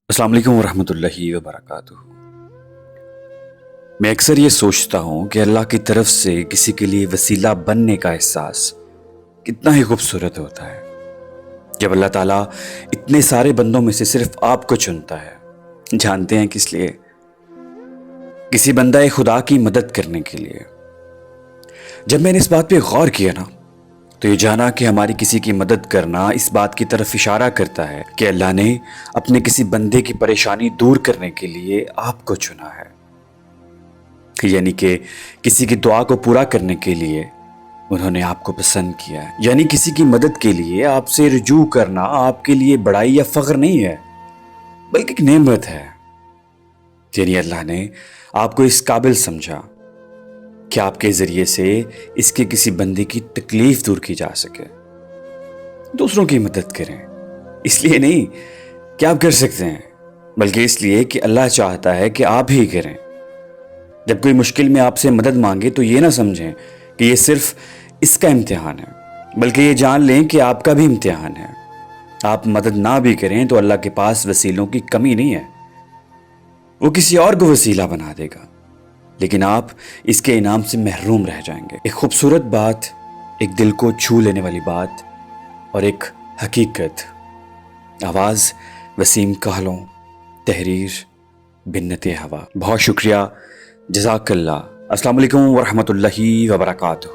السلام علیکم ورحمۃ اللہ وبرکاتہ۔ میں اکثر یہ سوچتا ہوں کہ اللہ کی طرف سے کسی کے لیے وسیلہ بننے کا احساس کتنا ہی خوبصورت ہوتا ہے، جب اللہ تعالیٰ اتنے سارے بندوں میں سے صرف آپ کو چنتا ہے۔ جانتے ہیں کس لیے؟ کسی بندہ خدا کی مدد کرنے کے لیے۔ جب میں نے اس بات پہ غور کیا نا، تو یہ جانا کہ ہماری کسی کی مدد کرنا اس بات کی طرف اشارہ کرتا ہے کہ اللہ نے اپنے کسی بندے کی پریشانی دور کرنے کے لیے آپ کو چنا ہے، یعنی کہ کسی کی دعا کو پورا کرنے کے لیے انہوں نے آپ کو پسند کیا ہے۔ یعنی کسی کی مدد کے لیے آپ سے رجوع کرنا آپ کے لیے بڑائی یا فخر نہیں ہے، بلکہ ایک نعمت ہے۔ یعنی اللہ نے آپ کو اس قابل سمجھا کہ آپ کے ذریعے سے اس کے کسی بندے کی تکلیف دور کی جا سکے، دوسروں کی مدد کریں۔ اس لیے نہیں کہ آپ کر سکتے ہیں، بلکہ اس لیے کہ اللہ چاہتا ہے کہ آپ ہی کریں۔ جب کوئی مشکل میں آپ سے مدد مانگے تو یہ نہ سمجھیں کہ یہ صرف اس کا امتحان ہے، بلکہ یہ جان لیں کہ آپ کا بھی امتحان ہے۔ آپ مدد نہ بھی کریں تو اللہ کے پاس وسیلوں کی کمی نہیں ہے، وہ کسی اور کو وسیلہ بنا دے گا، لیکن آپ اس کے انعام سے محروم رہ جائیں گے۔ ایک خوبصورت بات، ایک دل کو چھو لینے والی بات اور ایک حقیقت۔ آواز وسیم کہلوں، تحریر بنت ہوا۔ بہت شکریہ، جزاک اللہ۔ السلام علیکم ورحمۃ اللہ وبرکاتہ۔